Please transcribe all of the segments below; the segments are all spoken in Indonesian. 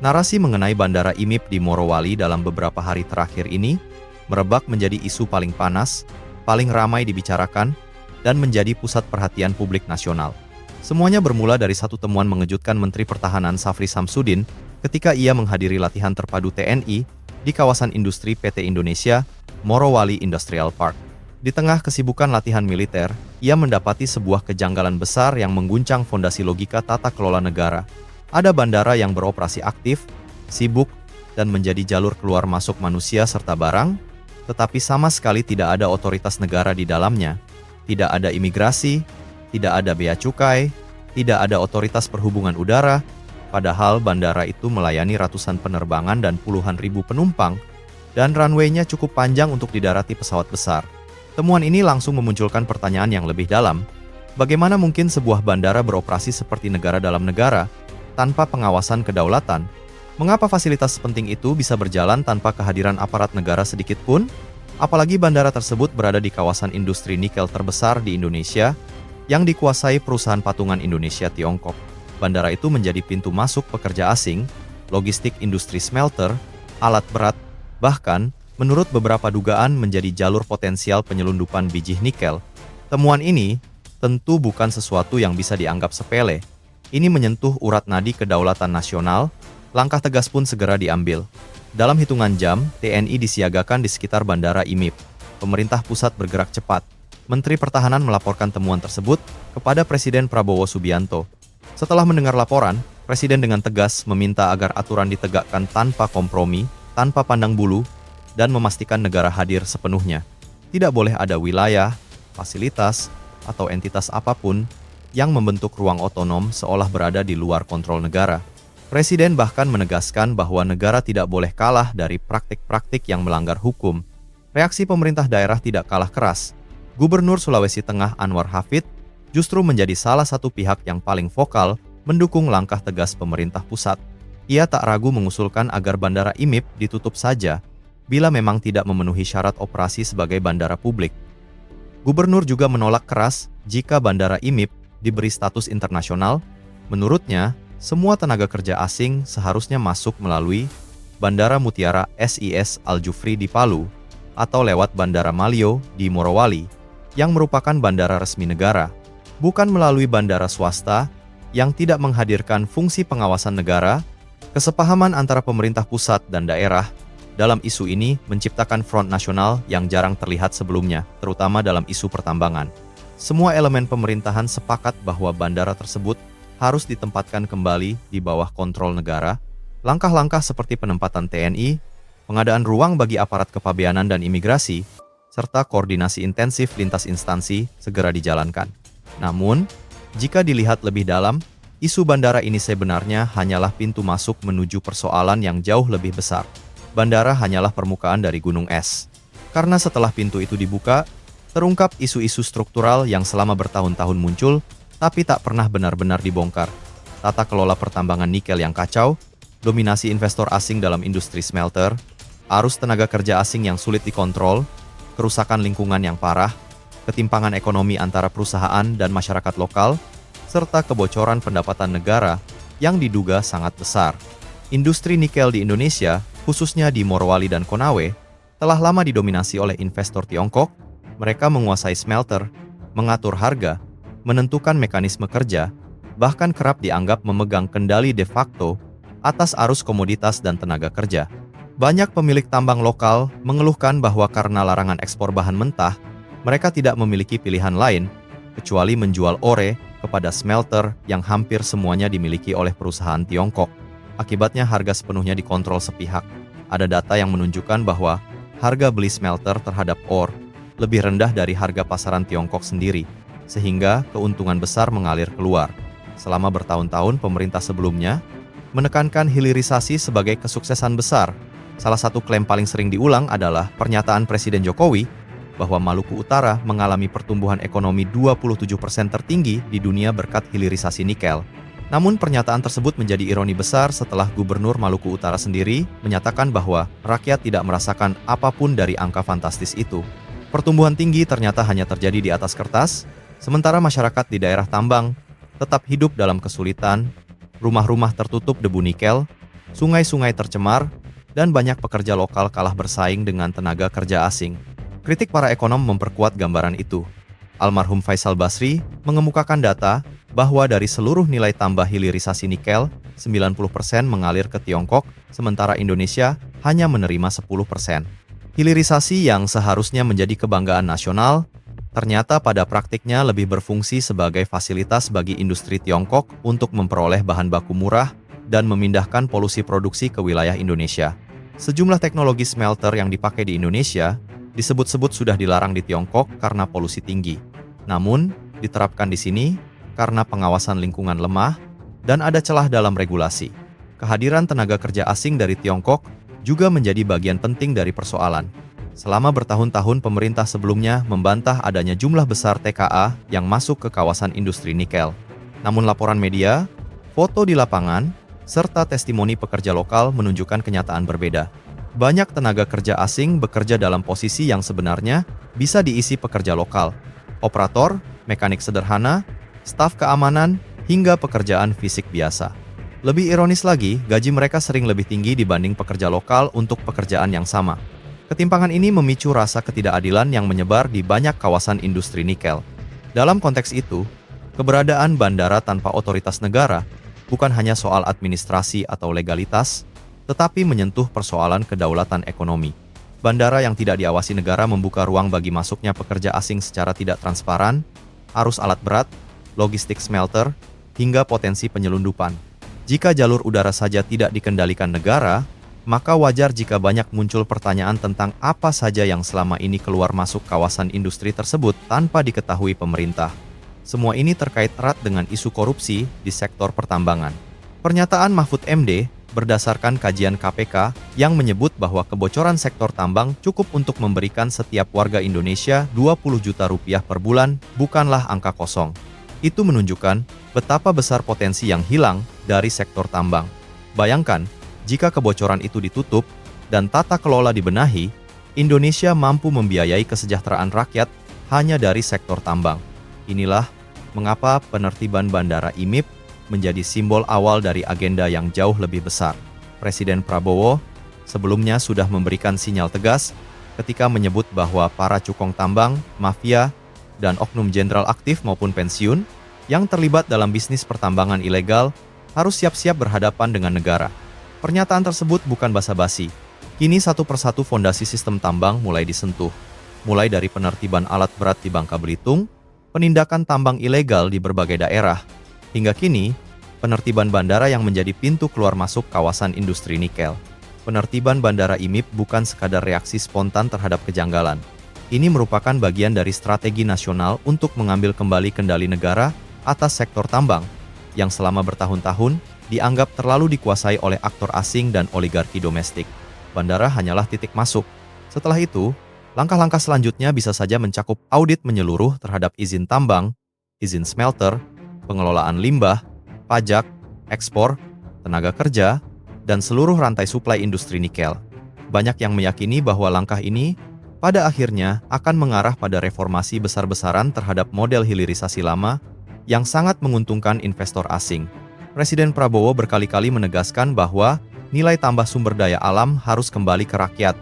Narasi mengenai Bandara IMIP di Morowali dalam beberapa hari terakhir ini merebak menjadi isu paling panas, paling ramai dibicarakan, dan menjadi pusat perhatian publik nasional. Semuanya bermula dari satu temuan mengejutkan Menteri Pertahanan Safri Samsudin ketika ia menghadiri latihan terpadu TNI di kawasan industri PT Indonesia, Morowali Industrial Park. Di tengah kesibukan latihan militer, ia mendapati sebuah kejanggalan besar yang mengguncang fondasi logika tata kelola negara. Ada bandara yang beroperasi aktif, sibuk, dan menjadi jalur keluar masuk manusia serta barang, tetapi sama sekali tidak ada otoritas negara di dalamnya. Tidak ada imigrasi, tidak ada bea cukai, tidak ada otoritas perhubungan udara, padahal bandara itu melayani ratusan penerbangan dan puluhan ribu penumpang, dan runway-nya cukup panjang untuk didarati pesawat besar. Temuan ini langsung memunculkan pertanyaan yang lebih dalam. Bagaimana mungkin sebuah bandara beroperasi seperti negara dalam negara, tanpa pengawasan kedaulatan? Mengapa fasilitas sepenting itu bisa berjalan tanpa kehadiran aparat negara sedikit pun? Apalagi bandara tersebut berada di kawasan industri nikel terbesar di Indonesia, yang dikuasai perusahaan patungan Indonesia Tiongkok. Bandara itu menjadi pintu masuk pekerja asing, logistik industri smelter, alat berat, bahkan, menurut beberapa dugaan menjadi jalur potensial penyelundupan biji nikel. Temuan ini tentu bukan sesuatu yang bisa dianggap sepele. Ini menyentuh urat nadi kedaulatan nasional, langkah tegas pun segera diambil. Dalam hitungan jam, TNI disiagakan di sekitar Bandara IMIP. Pemerintah pusat bergerak cepat. Menteri Pertahanan melaporkan temuan tersebut kepada Presiden Prabowo Subianto. Setelah mendengar laporan, Presiden dengan tegas meminta agar aturan ditegakkan tanpa kompromi, tanpa pandang bulu, dan memastikan negara hadir sepenuhnya. Tidak boleh ada wilayah, fasilitas, atau entitas apapun yang membentuk ruang otonom seolah berada di luar kontrol negara. Presiden bahkan menegaskan bahwa negara tidak boleh kalah dari praktik-praktik yang melanggar hukum. Reaksi pemerintah daerah tidak kalah keras. Gubernur Sulawesi Tengah Anwar Hafid justru menjadi salah satu pihak yang paling vokal mendukung langkah tegas pemerintah pusat. Ia tak ragu mengusulkan agar Bandara IMIP ditutup saja bila memang tidak memenuhi syarat operasi sebagai bandara publik. Gubernur juga menolak keras jika Bandara IMIP diberi status internasional. Menurutnya, semua tenaga kerja asing seharusnya masuk melalui Bandara Mutiara SIS Al-Jufri di Palu atau lewat Bandara Malio di Morowali, yang merupakan bandara resmi negara, bukan melalui bandara swasta yang tidak menghadirkan fungsi pengawasan negara. Kesepahaman antara pemerintah pusat dan daerah dalam isu ini menciptakan front nasional yang jarang terlihat sebelumnya, terutama dalam isu pertambangan. Semua elemen pemerintahan sepakat bahwa bandara tersebut harus ditempatkan kembali di bawah kontrol negara. Langkah-langkah seperti penempatan TNI, pengadaan ruang bagi aparat kepabeanan dan imigrasi, serta koordinasi intensif lintas instansi segera dijalankan. Namun, jika dilihat lebih dalam, isu bandara ini sebenarnya hanyalah pintu masuk menuju persoalan yang jauh lebih besar. Bandara hanyalah permukaan dari gunung es. Karena setelah pintu itu dibuka, terungkap isu-isu struktural yang selama bertahun-tahun muncul, tapi tak pernah benar-benar dibongkar. Tata kelola pertambangan nikel yang kacau, dominasi investor asing dalam industri smelter, arus tenaga kerja asing yang sulit dikontrol, kerusakan lingkungan yang parah, ketimpangan ekonomi antara perusahaan dan masyarakat lokal, serta kebocoran pendapatan negara yang diduga sangat besar. Industri nikel di Indonesia, khususnya di Morowali dan Konawe, telah lama didominasi oleh investor Tiongkok. Mereka menguasai smelter, mengatur harga, menentukan mekanisme kerja, bahkan kerap dianggap memegang kendali de facto atas arus komoditas dan tenaga kerja. Banyak pemilik tambang lokal mengeluhkan bahwa karena larangan ekspor bahan mentah, mereka tidak memiliki pilihan lain kecuali menjual ore kepada smelter yang hampir semuanya dimiliki oleh perusahaan Tiongkok. Akibatnya harga sepenuhnya dikontrol sepihak. Ada data yang menunjukkan bahwa harga beli smelter terhadap ore lebih rendah dari harga pasaran Tiongkok sendiri, sehingga keuntungan besar mengalir keluar. Selama bertahun-tahun pemerintah sebelumnya menekankan hilirisasi sebagai kesuksesan besar. Salah satu klaim paling sering diulang adalah pernyataan Presiden Jokowi bahwa Maluku Utara mengalami pertumbuhan ekonomi 27% tertinggi di dunia berkat hilirisasi nikel. Namun pernyataan tersebut menjadi ironi besar setelah Gubernur Maluku Utara sendiri menyatakan bahwa rakyat tidak merasakan apapun dari angka fantastis itu. Pertumbuhan tinggi ternyata hanya terjadi di atas kertas, sementara masyarakat di daerah tambang tetap hidup dalam kesulitan, rumah-rumah tertutup debu nikel, sungai-sungai tercemar, dan banyak pekerja lokal kalah bersaing dengan tenaga kerja asing. Kritik para ekonom memperkuat gambaran itu. Almarhum Faisal Basri mengemukakan data bahwa dari seluruh nilai tambah hilirisasi nikel, 90% mengalir ke Tiongkok, sementara Indonesia hanya menerima 10%. Hilirisasi yang seharusnya menjadi kebanggaan nasional, ternyata pada praktiknya lebih berfungsi sebagai fasilitas bagi industri Tiongkok untuk memperoleh bahan baku murah dan memindahkan polusi produksi ke wilayah Indonesia. Sejumlah teknologi smelter yang dipakai di Indonesia disebut-sebut sudah dilarang di Tiongkok karena polusi tinggi. Namun, diterapkan di sini karena pengawasan lingkungan lemah dan ada celah dalam regulasi. Kehadiran tenaga kerja asing dari Tiongkok juga menjadi bagian penting dari persoalan. Selama bertahun-tahun pemerintah sebelumnya membantah adanya jumlah besar TKA yang masuk ke kawasan industri nikel. Namun laporan media, foto di lapangan, serta testimoni pekerja lokal menunjukkan kenyataan berbeda. Banyak tenaga kerja asing bekerja dalam posisi yang sebenarnya bisa diisi pekerja lokal. Operator, mekanik sederhana, staf keamanan, hingga pekerjaan fisik biasa. Lebih ironis lagi, gaji mereka sering lebih tinggi dibanding pekerja lokal untuk pekerjaan yang sama. Ketimpangan ini memicu rasa ketidakadilan yang menyebar di banyak kawasan industri nikel. Dalam konteks itu, keberadaan bandara tanpa otoritas negara bukan hanya soal administrasi atau legalitas, tetapi menyentuh persoalan kedaulatan ekonomi. Bandara yang tidak diawasi negara membuka ruang bagi masuknya pekerja asing secara tidak transparan, arus alat berat, logistik smelter, hingga potensi penyelundupan. Jika jalur udara saja tidak dikendalikan negara, maka wajar jika banyak muncul pertanyaan tentang apa saja yang selama ini keluar masuk kawasan industri tersebut tanpa diketahui pemerintah. Semua ini terkait erat dengan isu korupsi di sektor pertambangan. Pernyataan Mahfud MD berdasarkan kajian KPK yang menyebut bahwa kebocoran sektor tambang cukup untuk memberikan setiap warga Indonesia 20 juta rupiah per bulan, bukanlah angka kosong. Itu menunjukkan betapa besar potensi yang hilang dari sektor tambang. Bayangkan, jika kebocoran itu ditutup dan tata kelola dibenahi, Indonesia mampu membiayai kesejahteraan rakyat hanya dari sektor tambang. Inilah mengapa penertiban Bandara IMIP menjadi simbol awal dari agenda yang jauh lebih besar. Presiden Prabowo sebelumnya sudah memberikan sinyal tegas ketika menyebut bahwa para cukong tambang, mafia, dan oknum jenderal aktif maupun pensiun yang terlibat dalam bisnis pertambangan ilegal harus siap-siap berhadapan dengan negara. Pernyataan tersebut bukan basa-basi. Kini satu persatu fondasi sistem tambang mulai disentuh. Mulai dari penertiban alat berat di Bangka Belitung, penindakan tambang ilegal di berbagai daerah, hingga kini, penertiban bandara yang menjadi pintu keluar masuk kawasan industri nikel. Penertiban Bandara IMIP bukan sekadar reaksi spontan terhadap kejanggalan. Ini merupakan bagian dari strategi nasional untuk mengambil kembali kendali negara atas sektor tambang, yang selama bertahun-tahun dianggap terlalu dikuasai oleh aktor asing dan oligarki domestik. Bandara hanyalah titik masuk. Setelah itu, langkah-langkah selanjutnya bisa saja mencakup audit menyeluruh terhadap izin tambang, izin smelter, pengelolaan limbah, pajak, ekspor, tenaga kerja, dan seluruh rantai suplai industri nikel. Banyak yang meyakini bahwa langkah ini pada akhirnya akan mengarah pada reformasi besar-besaran terhadap model hilirisasi lama yang sangat menguntungkan investor asing. Presiden Prabowo berkali-kali menegaskan bahwa nilai tambah sumber daya alam harus kembali ke rakyat,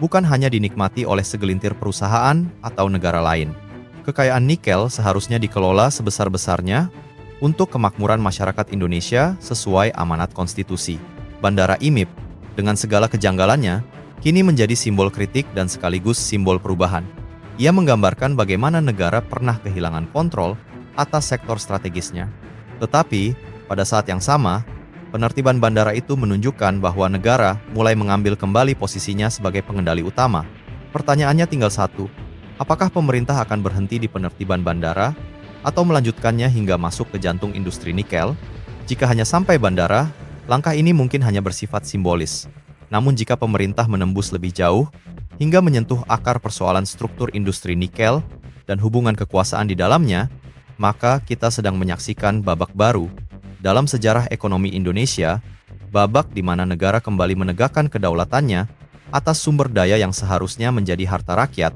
bukan hanya dinikmati oleh segelintir perusahaan atau negara lain. Kekayaan nikel seharusnya dikelola sebesar-besarnya untuk kemakmuran masyarakat Indonesia sesuai amanat konstitusi. Bandara IMIP, dengan segala kejanggalannya, kini menjadi simbol kritik dan sekaligus simbol perubahan. Ia menggambarkan bagaimana negara pernah kehilangan kontrol atas sektor strategisnya. Tetapi, pada saat yang sama, penertiban bandara itu menunjukkan bahwa negara mulai mengambil kembali posisinya sebagai pengendali utama. Pertanyaannya tinggal satu, apakah pemerintah akan berhenti di penertiban bandara atau melanjutkannya hingga masuk ke jantung industri nikel? Jika hanya sampai bandara, langkah ini mungkin hanya bersifat simbolis. Namun jika pemerintah menembus lebih jauh, hingga menyentuh akar persoalan struktur industri nikel dan hubungan kekuasaan di dalamnya, maka kita sedang menyaksikan babak baru dalam sejarah ekonomi Indonesia, babak di mana negara kembali menegakkan kedaulatannya atas sumber daya yang seharusnya menjadi harta rakyat,